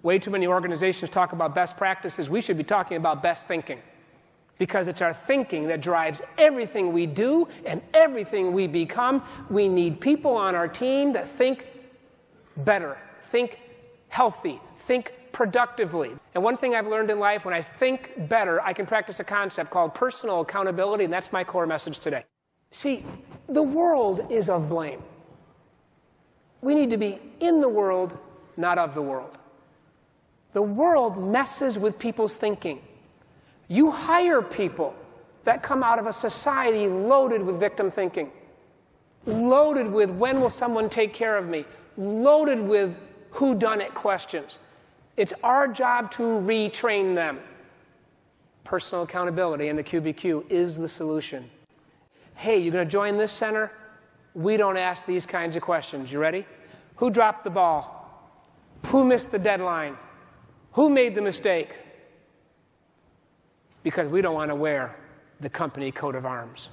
Way too many organizations talk about best practices. We should be talking about best thinking, because it's our thinking that drives everything we do and everything we become. We need people on our team that think better, think healthy, think productively. And one thing I've learned in life, when I think better, I can practice a concept called personal accountability, and that's my core message today. See, the world is of blame. We need to be in the world, not of the world. The world messes with people's thinking. You hire people that come out of a society loaded with victim thinking, loaded with when will someone take care of me, loaded with whodunit questions. It's our job to retrain them. Personal accountability and the QBQ is the solution. Hey, you going to join this center? We don't ask these kinds of questions. You ready? Who dropped the ball? Who missed the deadline? Who made the mistake? Because we don't want to wear the company coat of arms.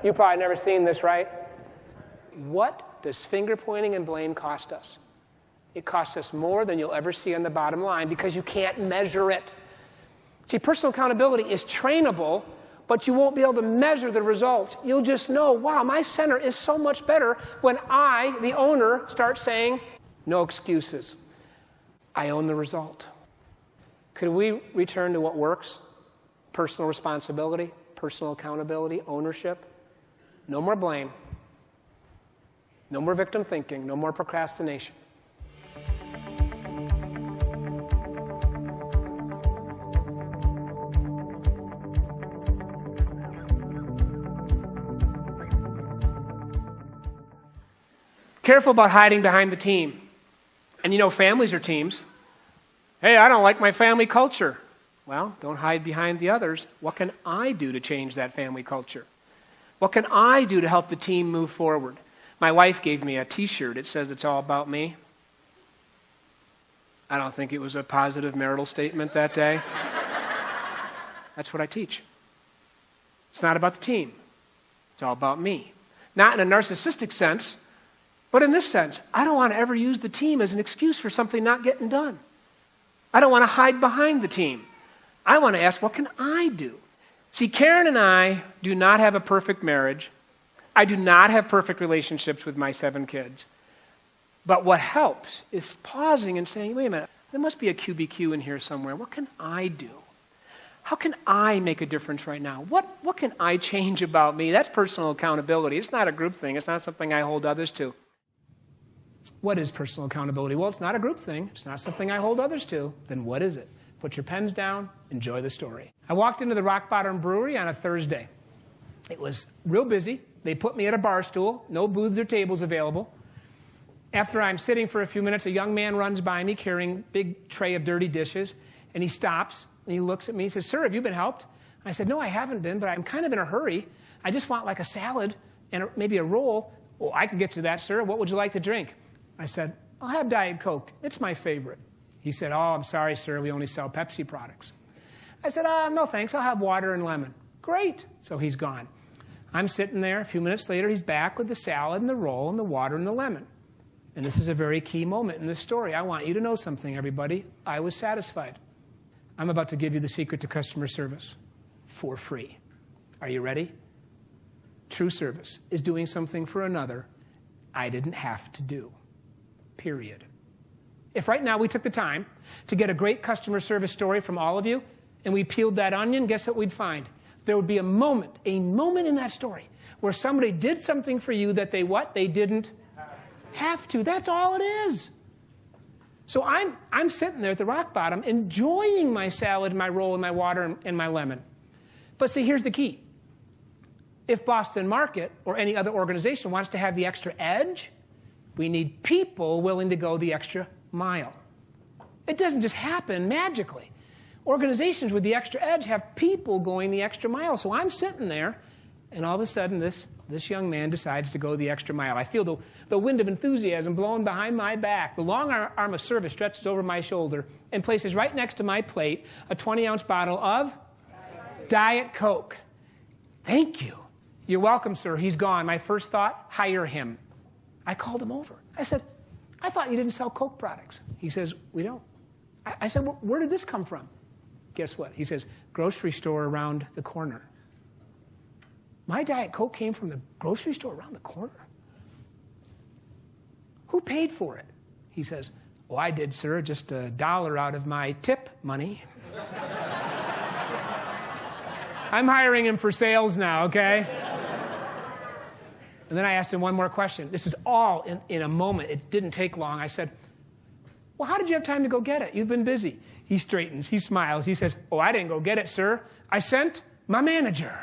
You've probably never seen this, right? What does finger pointing and blame cost us? It costs us more than you'll ever see on the bottom line because you can't measure it. See, personal accountability is trainable, but you won't be able to measure the results. You'll just know, wow, my center is so much better when I, the owner, start saying, no excuses. I own the result. Could we return to what works? Personal responsibility, personal accountability, ownership. No more blame. No more victim thinking. No more procrastination. Careful about hiding behind the team. And you know, families are teams. Hey, I don't like my family culture. Well, don't hide behind the others. What can I do to change that family culture? What can I do to help the team move forward? My wife gave me a T-shirt. It says it's all about me. I don't think it was a positive marital statement that day. That's what I teach. It's not about the team. It's all about me. Not in a narcissistic sense, but in this sense. I don't want to ever use the team as an excuse for something not getting done. I don't want to hide behind the team. I want to ask, what can I do? See, Karen and I do not have a perfect marriage. I do not have perfect relationships with my 7 kids. But what helps is pausing and saying, wait a minute, there must be a QBQ in here somewhere. What can I do? How can I make a difference right now? What can I change about me? That's personal accountability. It's not a group thing. It's not something I hold others to. What is personal accountability? Well, it's not a group thing. It's not something I hold others to. Then what is it? Put your pens down. Enjoy the story. I walked into the Rock Bottom Brewery on a Thursday. It was real busy. They put me at a bar stool. No booths or tables available. After I'm sitting for a few minutes, a young man runs by me carrying a big tray of dirty dishes. And he stops. And he looks at me. He says, sir, have you been helped? I said, no, I haven't been, but I'm kind of in a hurry. I just want like a salad and maybe a roll. Well, I can get you that, sir. What would you like to drink? I said, I'll have Diet Coke. It's my favorite. He said, oh, I'm sorry, sir. We only sell Pepsi products. I said, no, thanks. I'll have water and lemon. Great. So he's gone. I'm sitting there. A few minutes later, he's back with the salad and the roll and the water and the lemon. And this is a very key moment in this story. I want you to know something, everybody. I was satisfied. I'm about to give you the secret to customer service for free. Are you ready? True service is doing something for another I didn't have to do. Period. If right now we took the time to get a great customer service story from all of you, and we peeled that onion, guess what we'd find? There would be a moment in that story where somebody did something for you that they what? They didn't have to. That's all it is. So I'm sitting there at the rock bottom enjoying my salad, my roll, and my water, and my lemon. But see, here's the key. If Boston Market or any other organization wants to have the extra edge, we need people willing to go the extra mile. It doesn't just happen magically. Organizations with the extra edge have people going the extra mile. So I'm sitting there, and all of a sudden this young man decides to go the extra mile. I feel the wind of enthusiasm blowing behind my back. The long arm of service stretches over my shoulder and places right next to my plate a 20-ounce bottle of Diet Coke. Thank you. You're welcome, sir. He's gone. My first thought, hire him. I called him over. I said, I thought you didn't sell Coke products. He says, we don't. I said, well, where did this come from? Guess what? He says, grocery store around the corner. My Diet Coke came from the grocery store around the corner? Who paid for it? He says, oh, I did, sir, just $1 out of my tip money. I'm hiring him for sales now, okay? And then I asked him one more question. This is all in a moment. It didn't take long. I said, well, how did you have time to go get it? You've been busy. He straightens. He smiles. He says, oh, I didn't go get it, sir. I sent my manager.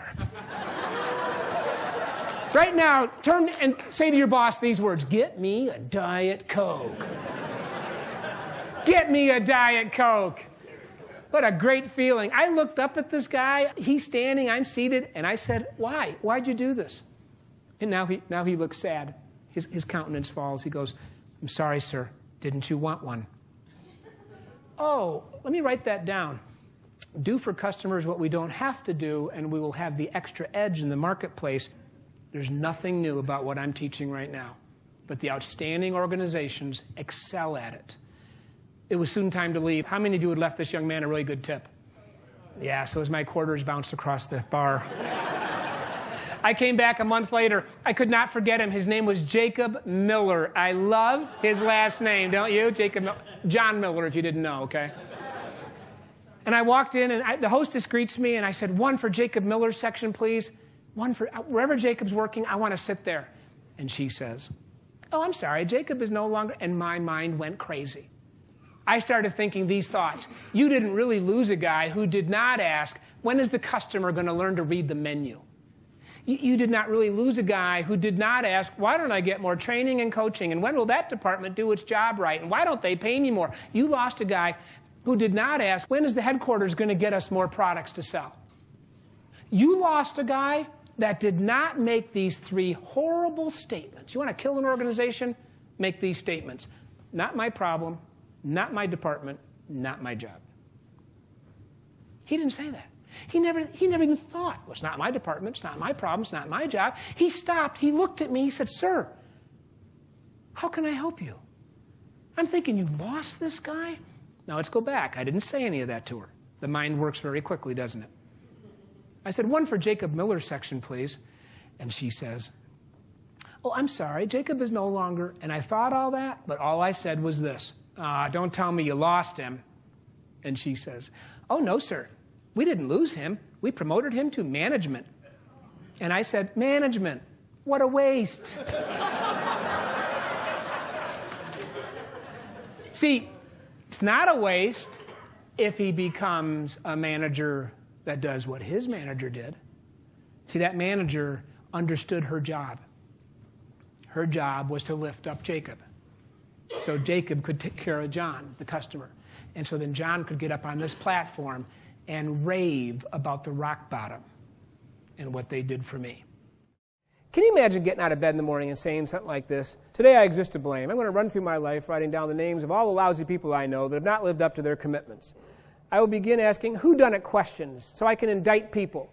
Right now, turn and say to your boss these words. Get me a Diet Coke. Get me a Diet Coke. What a great feeling. I looked up at this guy. He's standing. I'm seated. And I said, why? Why'd you do this? And now he looks sad. His countenance falls. He goes, I'm sorry, sir. Didn't you want one? Oh, let me write that down. Do for customers what we don't have to do, and we will have the extra edge in the marketplace. There's nothing new about what I'm teaching right now, but the outstanding organizations excel at it. It was soon time to leave. How many of you had left this young man a really good tip? Yeah, so as my quarters bounced across the bar. I came back a month later. I could not forget him. His name was Jacob Miller. I love his last name, don't you? John Miller, if you didn't know, okay? And I walked in, and the hostess greets me, and I said, one for Jacob Miller's section, please. One for, wherever Jacob's working, I want to sit there. And she says, oh, I'm sorry, Jacob is no longer, and my mind went crazy. I started thinking these thoughts. You didn't really lose a guy who did not ask, when is the customer going to learn to read the menu? You did not really lose a guy who did not ask, why don't I get more training and coaching? And when will that department do its job right? And why don't they pay me more? You lost a guy who did not ask, when is the headquarters going to get us more products to sell? You lost a guy that did not make these 3 horrible statements. You want to kill an organization? Make these statements. Not my problem, not my department, not my job. He didn't say that. He never even thought, well, it's not my department, it's not my problem, it's not my job. He stopped, he looked at me, he said, sir, how can I help you? I'm thinking, you lost this guy? Now let's go back. I didn't say any of that to her. The mind works very quickly, doesn't it? I said, one for Jacob Miller's section, please. And she says, oh, I'm sorry, Jacob is no longer, and I thought all that, but all I said was this, don't tell me you lost him. And she says, oh, no, sir. We didn't lose him. We promoted him to management. And I said, management? What a waste. See, it's not a waste if he becomes a manager that does what his manager did. See, that manager understood her job. Her job was to lift up Jacob. So Jacob could take care of John, the customer. And so then John could get up on this platform and rave about the rock bottom and what they did for me. Can you imagine getting out of bed in the morning and saying something like this? Today I exist to blame. I'm going to run through my life writing down the names of all the lousy people I know that have not lived up to their commitments. I will begin asking whodunit questions so I can indict people,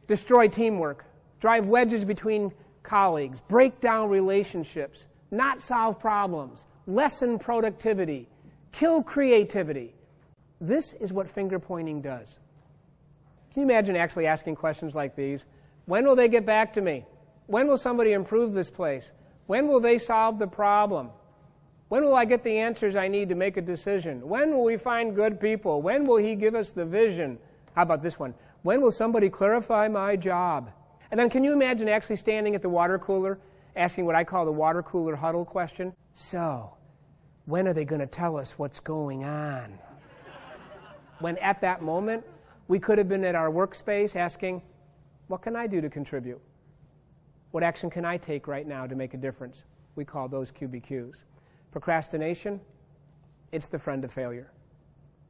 destroy teamwork, drive wedges between colleagues, break down relationships, not solve problems, lessen productivity, kill creativity. This is what finger pointing does. Can you imagine actually asking questions like these? When will they get back to me? When will somebody improve this place? When will they solve the problem? When will I get the answers I need to make a decision? When will we find good people? When will he give us the vision? How about this one? When will somebody clarify my job? And then can you imagine actually standing at the water cooler, asking what I call the water cooler huddle question? So, when are they going to tell us what's going on? When at that moment, we could have been at our workspace asking, what can I do to contribute? What action can I take right now to make a difference? We call those QBQs. Procrastination, it's the friend of failure.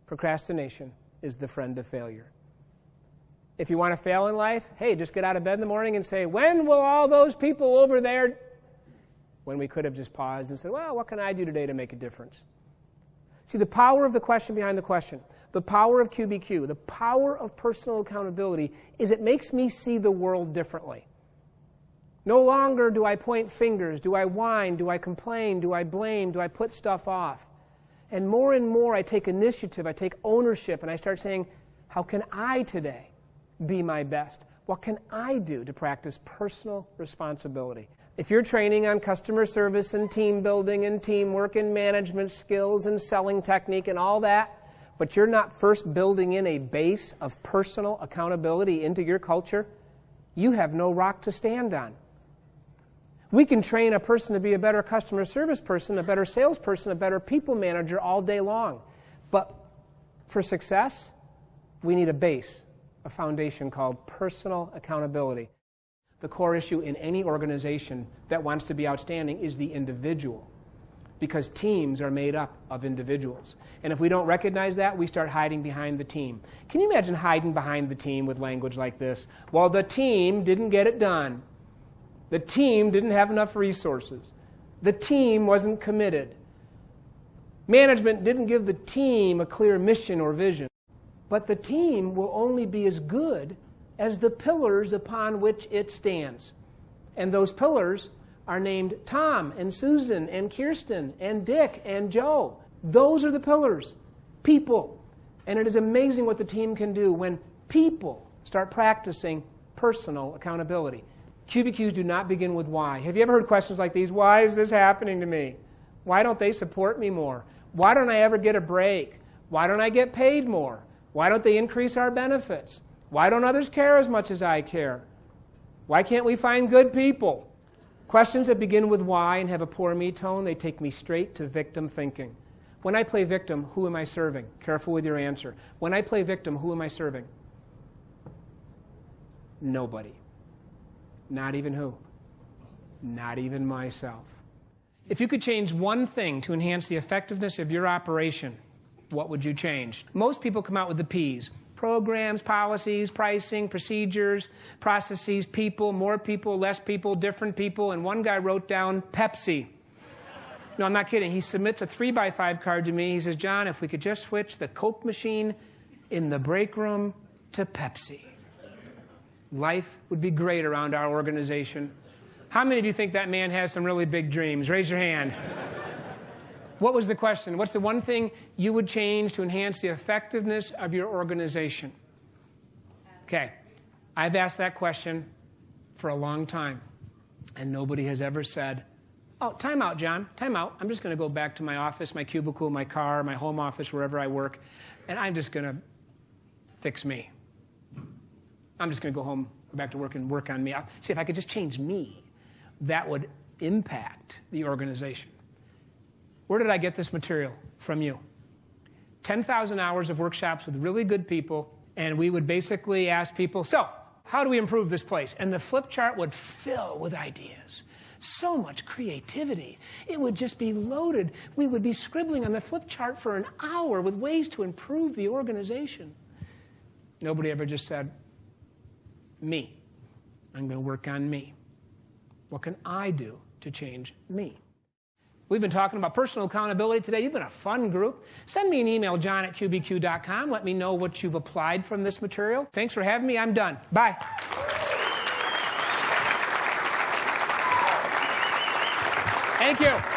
Procrastination is the friend of failure. If you want to fail in life, hey, just get out of bed in the morning and say, when will all those people over there? When we could have just paused and said, well, what can I do today to make a difference? See, the power of the question behind the question, the power of QBQ, the power of personal accountability is it makes me see the world differently. No longer do I point fingers. Do I whine? Do I complain? Do I blame? Do I put stuff off? And more I take initiative, I take ownership, and I start saying, how can I today be my best? What can I do to practice personal responsibility? If you're training on customer service and team building and teamwork and management skills and selling technique and all that, but you're not first building in a base of personal accountability into your culture, you have no rock to stand on. We can train a person to be a better customer service person, a better salesperson, a better people manager all day long. But for success, we need a base, a foundation called personal accountability. The core issue in any organization that wants to be outstanding is the individual, because teams are made up of individuals. And if we don't recognize that, we start hiding behind the team. Can you imagine hiding behind the team with language like this? Well, the team didn't get it done. The team didn't have enough resources. The team wasn't committed. Management didn't give the team a clear mission or vision. But the team will only be as good as the pillars upon which it stands. And those pillars are named Tom and Susan and Kirsten and Dick and Joe. Those are the pillars. People. And it is amazing what the team can do when people start practicing personal accountability. QBQs do not begin with why. Have you ever heard questions like these? Why is this happening to me? Why don't they support me more? Why don't I ever get a break? Why don't I get paid more? Why don't they increase our benefits? Why don't others care as much as I care? Why can't we find good people? Questions that begin with why and have a poor me tone, they take me straight to victim thinking. When I play victim, who am I serving? Careful with your answer. When I play victim, who am I serving? Nobody. Not even who? Not even myself. If you could change one thing to enhance the effectiveness of your operation, what would you change? Most people come out with the P's. Programs, policies, pricing, procedures, processes, people, more people, less people, different people, and one guy wrote down Pepsi. No, I'm not kidding. He submits a 3x5 card to me. He says, John, if we could just switch the Coke machine in the break room to Pepsi, life would be great around our organization. How many of you think that man has some really big dreams? Raise your hand. What was the question? What's the one thing you would change to enhance the effectiveness of your organization? Okay. I've asked that question for a long time, and nobody has ever said, oh, time out, John, time out. I'm just going to go back to my office, my cubicle, my car, my home office, wherever I work, and I'm just going to fix me. I'm just going to go home, go back to work and work on me. See, if I could just change me, that would impact the organization. Where did I get this material? From you. 10,000 hours of workshops with really good people, and we would basically ask people, so, how do we improve this place? And the flip chart would fill with ideas. So much creativity. It would just be loaded. We would be scribbling on the flip chart for an hour with ways to improve the organization. Nobody ever just said, me. I'm going to work on me. What can I do to change me? We've been talking about personal accountability today. You've been a fun group. Send me an email, john@qbq.com. Let me know what you've applied from this material. Thanks for having me. I'm done. Bye. Thank you.